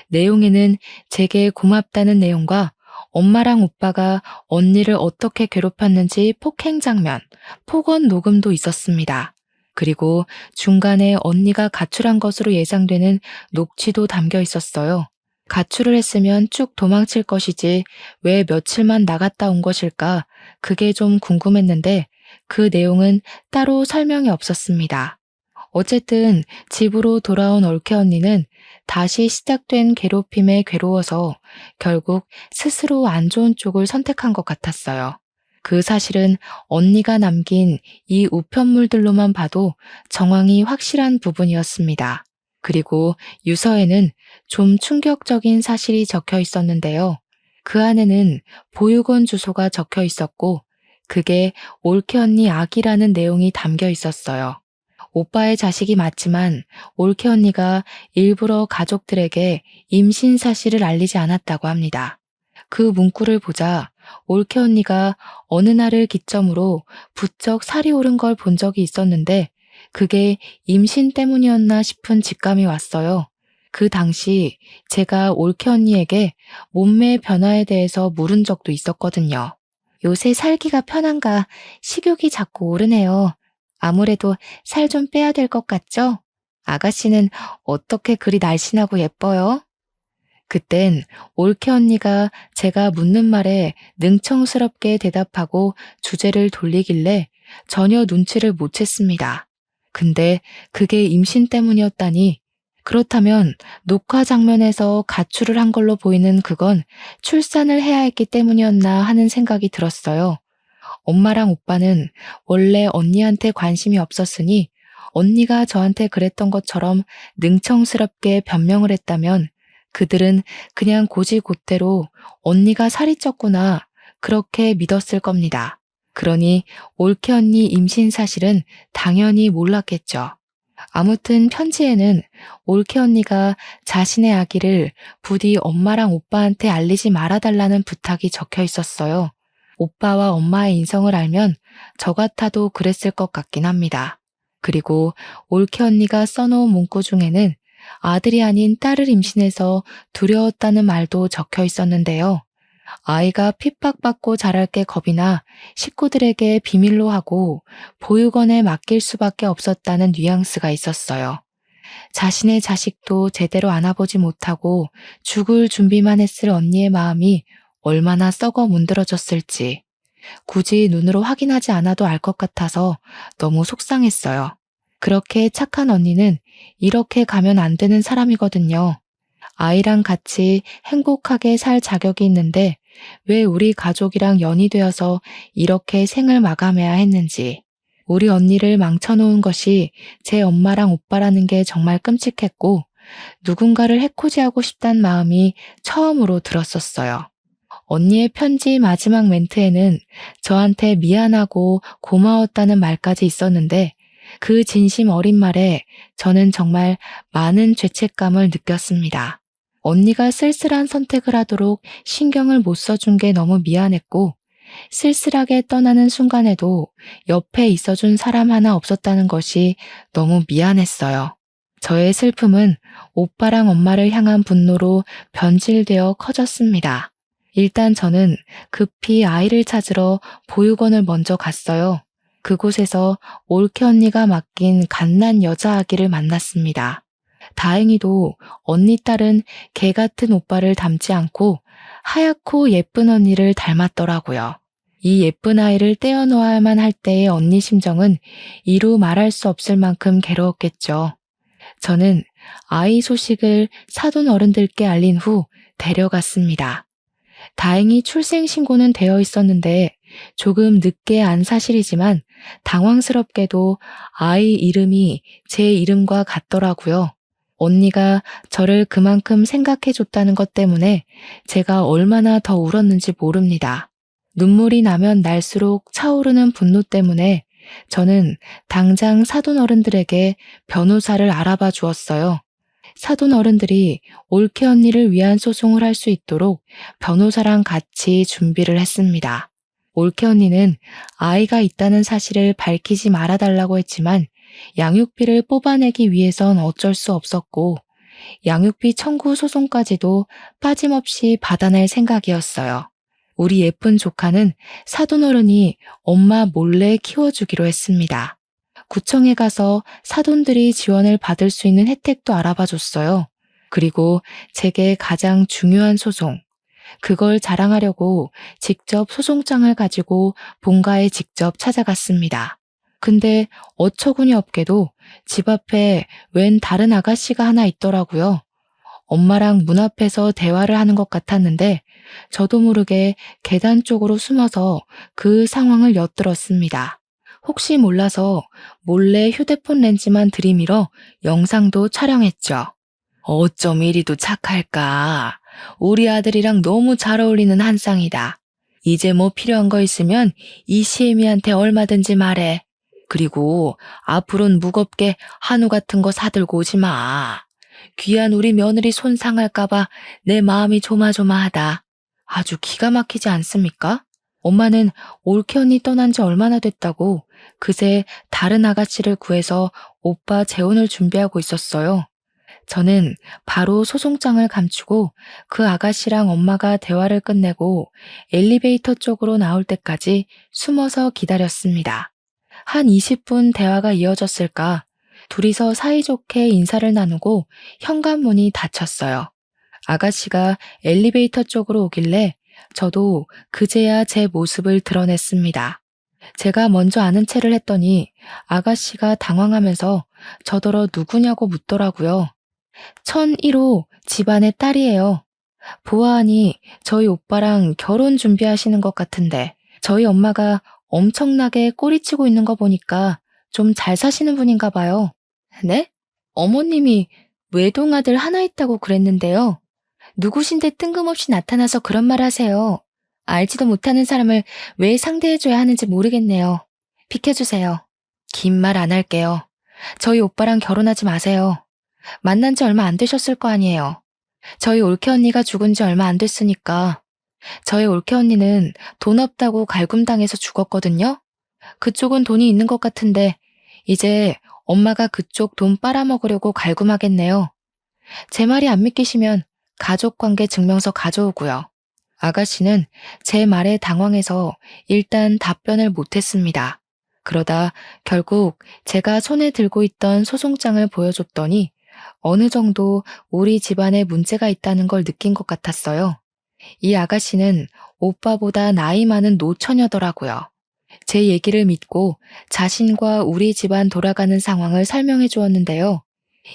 내용에는 제게 고맙다는 내용과 엄마랑 오빠가 언니를 어떻게 괴롭혔는지 폭행 장면, 폭언 녹음도 있었습니다. 그리고 중간에 언니가 가출한 것으로 예상되는 녹취도 담겨 있었어요. 가출을 했으면 쭉 도망칠 것이지 왜 며칠만 나갔다 온 것일까? 그게 좀 궁금했는데 그 내용은 따로 설명이 없었습니다. 어쨌든 집으로 돌아온 올케 언니는 다시 시작된 괴롭힘에 괴로워서 결국 스스로 안 좋은 쪽을 선택한 것 같았어요. 그 사실은 언니가 남긴 이 우편물들로만 봐도 정황이 확실한 부분이었습니다. 그리고 유서에는 좀 충격적인 사실이 적혀 있었는데요. 그 안에는 보육원 주소가 적혀 있었고 그게 올케 언니 아기라는 내용이 담겨 있었어요. 오빠의 자식이 맞지만 올케 언니가 일부러 가족들에게 임신 사실을 알리지 않았다고 합니다. 그 문구를 보자 올케 언니가 어느 날을 기점으로 부쩍 살이 오른 걸 본 적이 있었는데 그게 임신 때문이었나 싶은 직감이 왔어요. 그 당시 제가 올케 언니에게 몸매 변화에 대해서 물은 적도 있었거든요. 요새 살기가 편한가 식욕이 자꾸 오르네요. 아무래도 살 좀 빼야 될 것 같죠? 아가씨는 어떻게 그리 날씬하고 예뻐요? 그땐 올케 언니가 제가 묻는 말에 능청스럽게 대답하고 주제를 돌리길래 전혀 눈치를 못 챘습니다. 근데 그게 임신 때문이었다니. 그렇다면 녹화 장면에서 가출을 한 걸로 보이는 그건 출산을 해야 했기 때문이었나 하는 생각이 들었어요. 엄마랑 오빠는 원래 언니한테 관심이 없었으니 언니가 저한테 그랬던 것처럼 능청스럽게 변명을 했다면 그들은 그냥 곧이곧대로 언니가 살이 쪘구나 그렇게 믿었을 겁니다. 그러니 올케 언니 임신 사실은 당연히 몰랐겠죠. 아무튼 편지에는 올케 언니가 자신의 아기를 부디 엄마랑 오빠한테 알리지 말아달라는 부탁이 적혀 있었어요. 오빠와 엄마의 인성을 알면 저 같아도 그랬을 것 같긴 합니다. 그리고 올케 언니가 써놓은 문구 중에는 아들이 아닌 딸을 임신해서 두려웠다는 말도 적혀 있었는데요. 아이가 핍박받고 자랄 게 겁이 나 식구들에게 비밀로 하고 보육원에 맡길 수밖에 없었다는 뉘앙스가 있었어요. 자신의 자식도 제대로 안아보지 못하고 죽을 준비만 했을 언니의 마음이 얼마나 썩어 문드러졌을지 굳이 눈으로 확인하지 않아도 알 것 같아서 너무 속상했어요. 그렇게 착한 언니는 이렇게 가면 안 되는 사람이거든요. 아이랑 같이 행복하게 살 자격이 있는데 왜 우리 가족이랑 연이 되어서 이렇게 생을 마감해야 했는지. 우리 언니를 망쳐놓은 것이 제 엄마랑 오빠라는 게 정말 끔찍했고 누군가를 해코지하고 싶단 마음이 처음으로 들었었어요. 언니의 편지 마지막 멘트에는 저한테 미안하고 고마웠다는 말까지 있었는데 그 진심 어린 말에 저는 정말 많은 죄책감을 느꼈습니다. 언니가 쓸쓸한 선택을 하도록 신경을 못 써준 게 너무 미안했고, 쓸쓸하게 떠나는 순간에도 옆에 있어준 사람 하나 없었다는 것이 너무 미안했어요. 저의 슬픔은 오빠랑 엄마를 향한 분노로 변질되어 커졌습니다. 일단 저는 급히 아이를 찾으러 보육원을 먼저 갔어요. 그곳에서 올케 언니가 맡긴 갓난 여자 아기를 만났습니다. 다행히도 언니 딸은 개 같은 오빠를 닮지 않고 하얗고 예쁜 언니를 닮았더라고요. 이 예쁜 아이를 떼어놓아야만 할 때의 언니 심정은 이루 말할 수 없을 만큼 괴로웠겠죠. 저는 아이 소식을 사돈 어른들께 알린 후 데려갔습니다. 다행히 출생신고는 되어 있었는데 조금 늦게 안 사실이지만 당황스럽게도 아이 이름이 제 이름과 같더라고요. 언니가 저를 그만큼 생각해줬다는 것 때문에 제가 얼마나 더 울었는지 모릅니다. 눈물이 나면 날수록 차오르는 분노 때문에 저는 당장 사돈 어른들에게 변호사를 알아봐 주었어요. 사돈 어른들이 올케 언니를 위한 소송을 할 수 있도록 변호사랑 같이 준비를 했습니다. 올케 언니는 아이가 있다는 사실을 밝히지 말아달라고 했지만 양육비를 뽑아내기 위해선 어쩔 수 없었고 양육비 청구 소송까지도 빠짐없이 받아낼 생각이었어요. 우리 예쁜 조카는 사돈 어른이 엄마 몰래 키워주기로 했습니다. 구청에 가서 사돈들이 지원을 받을 수 있는 혜택도 알아봐 줬어요. 그리고 제게 가장 중요한 소송, 그걸 자랑하려고 직접 소송장을 가지고 본가에 직접 찾아갔습니다. 근데 어처구니 없게도 집 앞에 웬 다른 아가씨가 하나 있더라고요. 엄마랑 문 앞에서 대화를 하는 것 같았는데 저도 모르게 계단 쪽으로 숨어서 그 상황을 엿들었습니다. 혹시 몰라서 몰래 휴대폰 렌즈만 들이밀어 영상도 촬영했죠. 어쩜 이리도 착할까. 우리 아들이랑 너무 잘 어울리는 한 쌍이다. 이제 뭐 필요한 거 있으면 이 시애미한테 얼마든지 말해. 그리고 앞으로는 무겁게 한우 같은 거 사들고 오지 마. 귀한 우리 며느리 손 상할까봐 내 마음이 조마조마하다. 아주 기가 막히지 않습니까? 엄마는 올케 언니 떠난 지 얼마나 됐다고 그새 다른 아가씨를 구해서 오빠 재혼을 준비하고 있었어요. 저는 바로 소송장을 감추고 그 아가씨랑 엄마가 대화를 끝내고 엘리베이터 쪽으로 나올 때까지 숨어서 기다렸습니다. 한 20분 대화가 이어졌을까? 둘이서 사이좋게 인사를 나누고 현관문이 닫혔어요. 아가씨가 엘리베이터 쪽으로 오길래 저도 그제야 제 모습을 드러냈습니다. 제가 먼저 아는 체를 했더니 아가씨가 당황하면서 저더러 누구냐고 묻더라고요. 1001호 집안의 딸이에요. 보아하니 저희 오빠랑 결혼 준비하시는 것 같은데 저희 엄마가 엄청나게 꼬리치고 있는 거 보니까 좀 잘 사시는 분인가 봐요. 네? 어머님이 외동아들 하나 있다고 그랬는데요. 누구신데 뜬금없이 나타나서 그런 말 하세요. 알지도 못하는 사람을 왜 상대해줘야 하는지 모르겠네요. 비켜주세요. 긴 말 안 할게요. 저희 오빠랑 결혼하지 마세요. 만난 지 얼마 안 되셨을 거 아니에요. 저희 올케 언니가 죽은 지 얼마 안 됐으니까. 저희 올케 언니는 돈 없다고 갈굼당해서 죽었거든요. 그쪽은 돈이 있는 것 같은데 이제 엄마가 그쪽 돈 빨아먹으려고 갈굼하겠네요. 제 말이 안 믿기시면 가족관계 증명서 가져오고요. 아가씨는 제 말에 당황해서 일단 답변을 못했습니다. 그러다 결국 제가 손에 들고 있던 소송장을 보여줬더니 어느 정도 우리 집안에 문제가 있다는 걸 느낀 것 같았어요. 이 아가씨는 오빠보다 나이 많은 노처녀더라고요. 제 얘기를 믿고 자신과 우리 집안 돌아가는 상황을 설명해 주었는데요.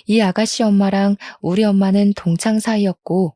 이 아가씨 엄마랑 우리 엄마는 동창 사이였고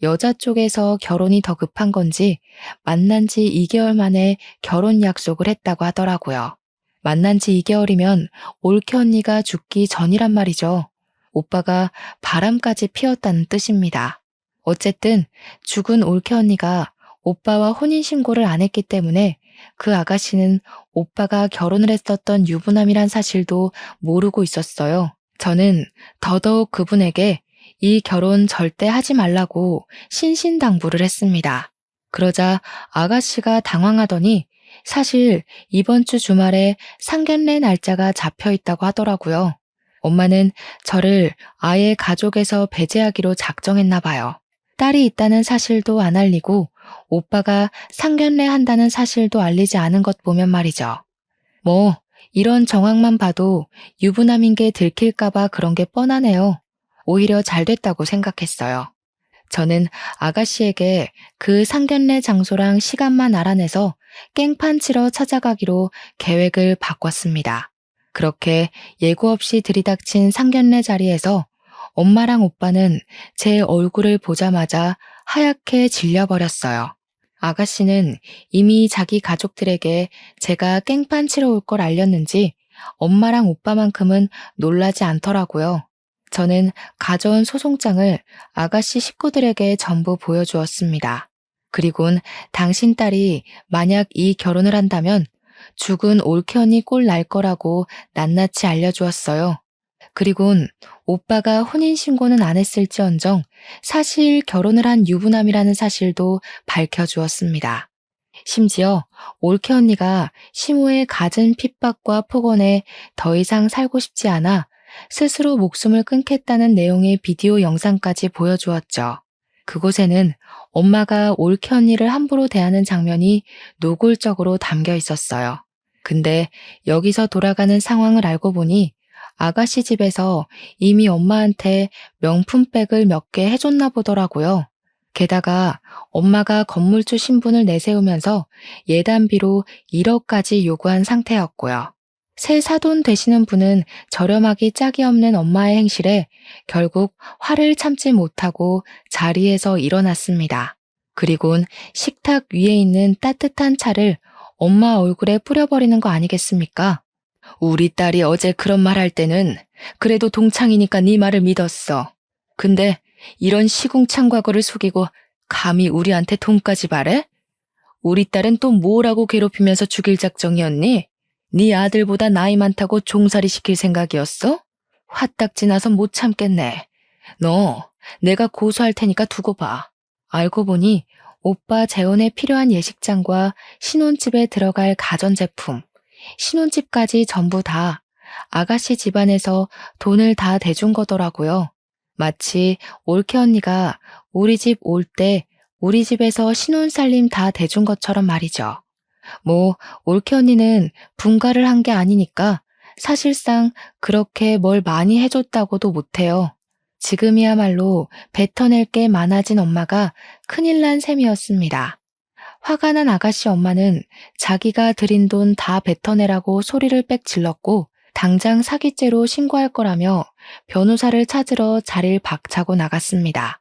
여자 쪽에서 결혼이 더 급한 건지 만난 지 2개월 만에 결혼 약속을 했다고 하더라고요. 만난 지 2개월이면 올케 언니가 죽기 전이란 말이죠. 오빠가 바람까지 피웠다는 뜻입니다. 어쨌든 죽은 올케 언니가 오빠와 혼인신고를 안 했기 때문에 그 아가씨는 오빠가 결혼을 했었던 유부남이란 사실도 모르고 있었어요. 저는 더더욱 그분에게 이 결혼 절대 하지 말라고 신신당부를 했습니다. 그러자 아가씨가 당황하더니 사실 이번 주 주말에 상견례 날짜가 잡혀 있다고 하더라고요. 엄마는 저를 아예 가족에서 배제하기로 작정했나 봐요. 딸이 있다는 사실도 안 알리고 오빠가 상견례 한다는 사실도 알리지 않은 것 보면 말이죠. 뭐 이런 정황만 봐도 유부남인 게 들킬까봐 그런 게 뻔하네요. 오히려 잘 됐다고 생각했어요. 저는 아가씨에게 그 상견례 장소랑 시간만 알아내서 깽판 치러 찾아가기로 계획을 바꿨습니다. 그렇게 예고 없이 들이닥친 상견례 자리에서 엄마랑 오빠는 제 얼굴을 보자마자 하얗게 질려버렸어요. 아가씨는 이미 자기 가족들에게 제가 깽판 치러 올 걸 알렸는지 엄마랑 오빠만큼은 놀라지 않더라고요. 저는 가져온 소송장을 아가씨 식구들에게 전부 보여주었습니다. 그리곤 당신 딸이 만약 이 결혼을 한다면 죽은 올케 언니 꼴 날 거라고 낱낱이 알려주었어요. 그리곤 오빠가 혼인신고는 안 했을지언정 사실 결혼을 한 유부남이라는 사실도 밝혀주었습니다. 심지어 올케 언니가 시모의 갖은 핍박과 폭언에 더 이상 살고 싶지 않아 스스로 목숨을 끊겠다는 내용의 비디오 영상까지 보여주었죠. 그곳에는 엄마가 올케 언니를 함부로 대하는 장면이 노골적으로 담겨 있었어요. 근데 여기서 돌아가는 상황을 알고 보니 아가씨 집에서 이미 엄마한테 명품백을 몇 개 해줬나 보더라고요. 게다가 엄마가 건물주 신분을 내세우면서 예단비로 1억까지 요구한 상태였고요. 새 사돈 되시는 분은 저렴하기 짝이 없는 엄마의 행실에 결국 화를 참지 못하고 자리에서 일어났습니다. 그리곤 식탁 위에 있는 따뜻한 차를 엄마 얼굴에 뿌려버리는 거 아니겠습니까? 우리 딸이 어제 그런 말 할 때는 그래도 동창이니까 네 말을 믿었어. 근데 이런 시궁창 과거를 속이고 감히 우리한테 돈까지 바래? 우리 딸은 또 뭐라고 괴롭히면서 죽일 작정이었니? 네 아들보다 나이 많다고 종살이 시킬 생각이었어? 화딱지 나서 못 참겠네. 너 내가 고소할 테니까 두고 봐. 알고 보니 오빠 재혼에 필요한 예식장과 신혼집에 들어갈 가전제품, 신혼집까지 전부 다 아가씨 집안에서 돈을 다 대준 거더라고요. 마치 올케 언니가 우리 집 올 때 우리 집에서 신혼살림 다 대준 것처럼 말이죠. 뭐 올케 언니는 분가를 한 게 아니니까 사실상 그렇게 뭘 많이 해줬다고도 못해요. 지금이야말로 뱉어낼 게 많아진 엄마가 큰일 난 셈이었습니다. 화가 난 아가씨 엄마는 자기가 들인 돈 다 뱉어내라고 소리를 빽 질렀고 당장 사기죄로 신고할 거라며 변호사를 찾으러 자리를 박차고 나갔습니다.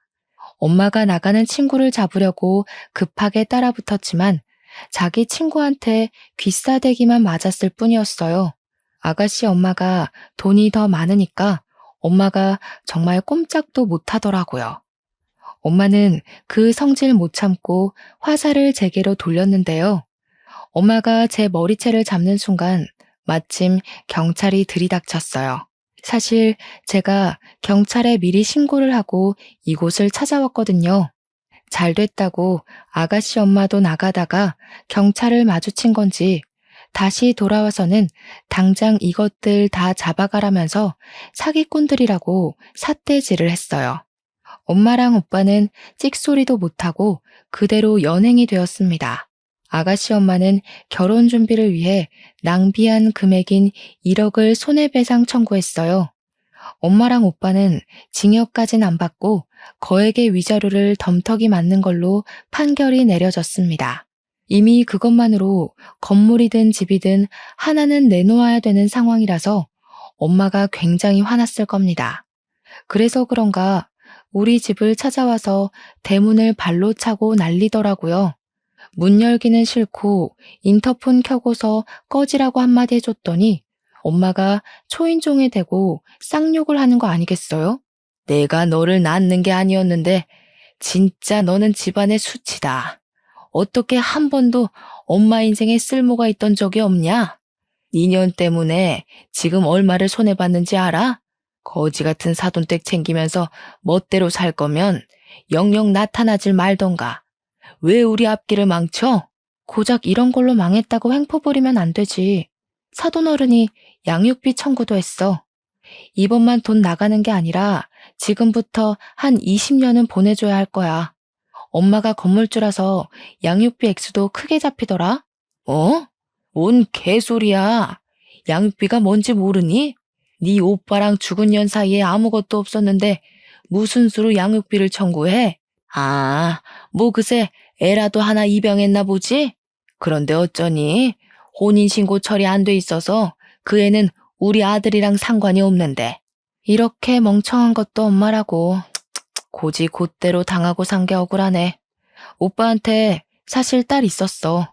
엄마가 나가는 친구를 잡으려고 급하게 따라붙었지만 자기 친구한테 귀싸대기만 맞았을 뿐이었어요. 아가씨 엄마가 돈이 더 많으니까 엄마가 정말 꼼짝도 못하더라고요. 엄마는 그 성질 못 참고 화살을 제게로 돌렸는데요. 엄마가 제 머리채를 잡는 순간 마침 경찰이 들이닥쳤어요. 사실 제가 경찰에 미리 신고를 하고 이곳을 찾아왔거든요. 잘 됐다고 아가씨 엄마도 나가다가 경찰을 마주친 건지 다시 돌아와서는 당장 이것들 다 잡아가라면서 사기꾼들이라고 삿대질을 했어요. 엄마랑 오빠는 찍소리도 못하고 그대로 연행이 되었습니다. 아가씨 엄마는 결혼 준비를 위해 낭비한 금액인 1억을 손해배상 청구했어요. 엄마랑 오빠는 징역까진 안 받고 거액의 위자료를 덤터기 맞는 걸로 판결이 내려졌습니다. 이미 그것만으로 건물이든 집이든 하나는 내놓아야 되는 상황이라서 엄마가 굉장히 화났을 겁니다. 그래서 그런가 우리 집을 찾아와서 대문을 발로 차고 난리더라고요. 문 열기는 싫고 인터폰 켜고서 꺼지라고 한마디 해줬더니 엄마가 초인종에 대고 쌍욕을 하는 거 아니겠어요? 내가 너를 낳는 게 아니었는데 진짜 너는 집안의 수치다. 어떻게 한 번도 엄마 인생에 쓸모가 있던 적이 없냐? 2년 때문에 지금 얼마를 손해봤는지 알아? 거지 같은 사돈댁 챙기면서 멋대로 살 거면 영영 나타나질 말던가. 왜 우리 앞길을 망쳐? 고작 이런 걸로 망했다고 횡포 부리면 안 되지. 사돈어른이 양육비 청구도 했어. 이번만 돈 나가는 게 아니라 지금부터 한 20년은 보내줘야 할 거야. 엄마가 건물주라서 양육비 액수도 크게 잡히더라. 어? 뭔 개소리야. 양육비가 뭔지 모르니? 네 오빠랑 죽은 년 사이에 아무것도 없었는데 무슨 수로 양육비를 청구해? 아, 뭐 그새 애라도 하나 입양했나 보지? 그런데 어쩌니? 혼인신고 처리 안 돼 있어서 그 애는 우리 아들이랑 상관이 없는데. 이렇게 멍청한 것도 엄마라고. 고지 곧대로 당하고 산 게 억울하네. 오빠한테 사실 딸 있었어.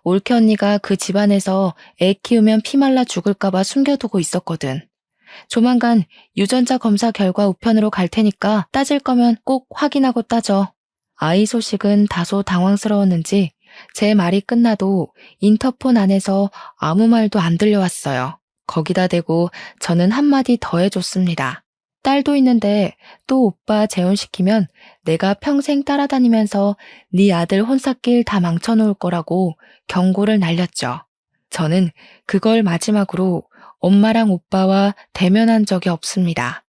올케 언니가 그 집안에서 애 키우면 피 말라 죽을까봐 숨겨두고 있었거든. 조만간 유전자 검사 결과 우편으로 갈 테니까 따질 거면 꼭 확인하고 따져. 아이 소식은 다소 당황스러웠는지 제 말이 끝나도 인터폰 안에서 아무 말도 안 들려왔어요. 거기다 대고 저는 한마디 더 해줬습니다. 딸도 있는데 또 오빠 재혼시키면 내가 평생 따라다니면서 네 아들 혼사길 다 망쳐놓을 거라고 경고를 날렸죠. 저는 그걸 마지막으로 엄마랑 오빠와 대면한 적이 없습니다.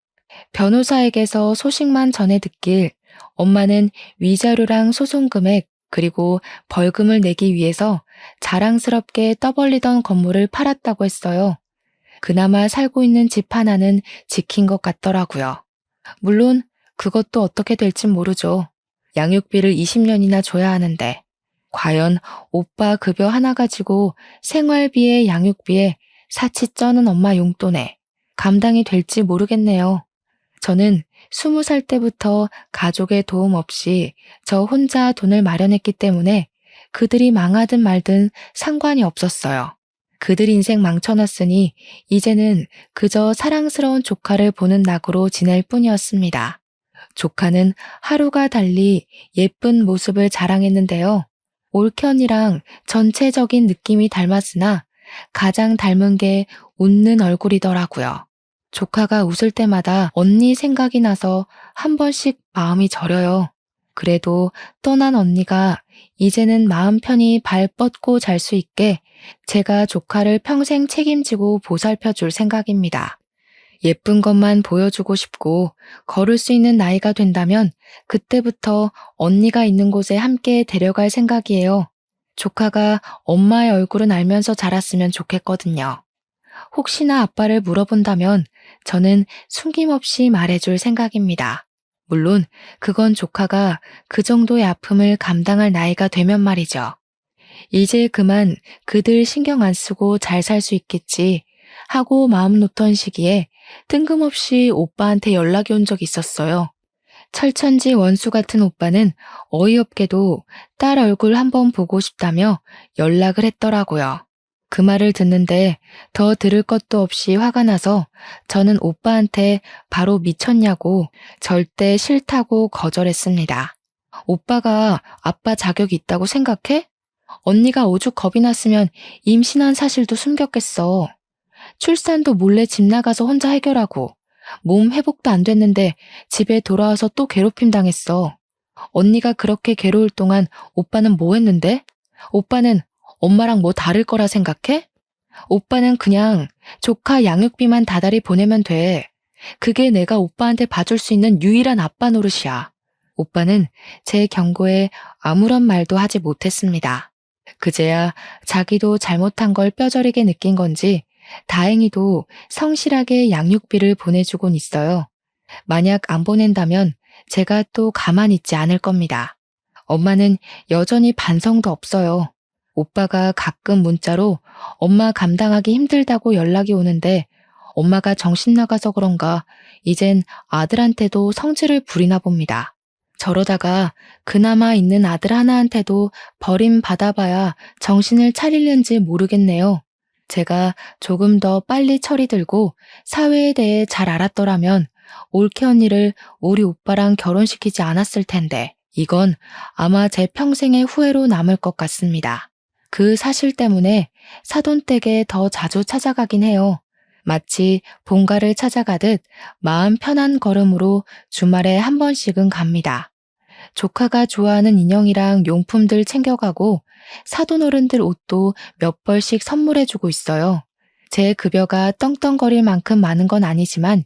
변호사에게서 소식만 전해 듣길 엄마는 위자료랑 소송 금액 그리고 벌금을 내기 위해서 자랑스럽게 떠벌리던 건물을 팔았다고 했어요. 그나마 살고 있는 집 하나는 지킨 것 같더라고요. 물론 그것도 어떻게 될진 모르죠. 양육비를 20년이나 줘야 하는데 과연 오빠 급여 하나 가지고 생활비에 양육비에 사치 쩌는 엄마 용돈에 감당이 될지 모르겠네요. 저는 20살 때부터 가족의 도움 없이 저 혼자 돈을 마련했기 때문에 그들이 망하든 말든 상관이 없었어요. 그들 인생 망쳐놨으니 이제는 그저 사랑스러운 조카를 보는 낙으로 지낼 뿐이었습니다. 조카는 하루가 달리 예쁜 모습을 자랑했는데요. 올케 언니랑 전체적인 느낌이 닮았으나 가장 닮은 게 웃는 얼굴이더라고요. 조카가 웃을 때마다 언니 생각이 나서 한 번씩 마음이 저려요. 그래도 떠난 언니가 이제는 마음 편히 발 뻗고 잘 수 있게 제가 조카를 평생 책임지고 보살펴 줄 생각입니다. 예쁜 것만 보여주고 싶고 걸을 수 있는 나이가 된다면 그때부터 언니가 있는 곳에 함께 데려갈 생각이에요. 조카가 엄마의 얼굴은 알면서 자랐으면 좋겠거든요. 혹시나 아빠를 물어본다면 저는 숨김없이 말해줄 생각입니다. 물론 그건 조카가 그 정도의 아픔을 감당할 나이가 되면 말이죠. 이제 그만 그들 신경 안 쓰고 잘 살 수 있겠지 하고 마음 놓던 시기에 뜬금없이 오빠한테 연락이 온 적이 있었어요. 철천지 원수 같은 오빠는 어이없게도 딸 얼굴 한번 보고 싶다며 연락을 했더라고요. 그 말을 듣는데 더 들을 것도 없이 화가 나서 저는 오빠한테 바로 미쳤냐고 절대 싫다고 거절했습니다. 오빠가 아빠 자격이 있다고 생각해? 언니가 오죽 겁이 났으면 임신한 사실도 숨겼겠어. 출산도 몰래 집 나가서 혼자 해결하고 몸 회복도 안 됐는데 집에 돌아와서 또 괴롭힘 당했어. 언니가 그렇게 괴로울 동안 오빠는 뭐 했는데? 오빠는 엄마랑 뭐 다를 거라 생각해? 오빠는 그냥 조카 양육비만 다달이 보내면 돼. 그게 내가 오빠한테 봐줄 수 있는 유일한 아빠 노릇이야. 오빠는 제 경고에 아무런 말도 하지 못했습니다. 그제야 자기도 잘못한 걸 뼈저리게 느낀 건지 다행히도 성실하게 양육비를 보내주곤 있어요. 만약 안 보낸다면 제가 또 가만히 있지 않을 겁니다. 엄마는 여전히 반성도 없어요. 오빠가 가끔 문자로 엄마 감당하기 힘들다고 연락이 오는데 엄마가 정신 나가서 그런가 이젠 아들한테도 성질을 부리나 봅니다. 저러다가 그나마 있는 아들 하나한테도 버림받아봐야 정신을 차리는지 모르겠네요. 제가 조금 더 빨리 철이 들고 사회에 대해 잘 알았더라면 올케 언니를 우리 오빠랑 결혼시키지 않았을 텐데 이건 아마 제 평생의 후회로 남을 것 같습니다. 그 사실 때문에 사돈댁에 더 자주 찾아가긴 해요. 마치 본가를 찾아가듯 마음 편한 걸음으로 주말에 한 번씩은 갑니다. 조카가 좋아하는 인형이랑 용품들 챙겨가고 사돈어른들 옷도 몇 벌씩 선물해주고 있어요. 제 급여가 떵떵거릴 만큼 많은 건 아니지만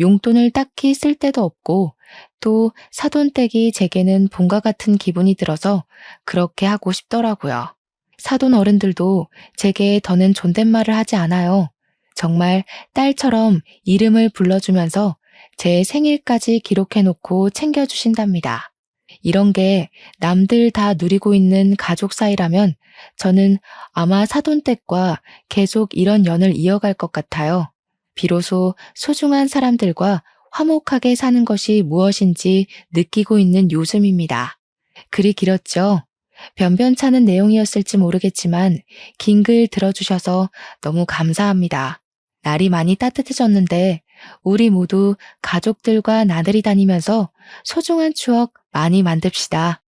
용돈을 딱히 쓸 데도 없고 또 사돈댁이 제게는 본가 같은 기분이 들어서 그렇게 하고 싶더라고요. 사돈 어른들도 제게 더는 존댓말을 하지 않아요. 정말 딸처럼 이름을 불러주면서 제 생일까지 기록해놓고 챙겨주신답니다. 이런 게 남들 다 누리고 있는 가족 사이라면 저는 아마 사돈댁과 계속 이런 연을 이어갈 것 같아요. 비로소 소중한 사람들과 화목하게 사는 것이 무엇인지 느끼고 있는 요즘입니다. 글이 길었죠? 변변찮은 내용이었을지 모르겠지만 긴 글 들어주셔서 너무 감사합니다. 날이 많이 따뜻해졌는데 우리 모두 가족들과 나들이 다니면서 소중한 추억 많이 만듭시다.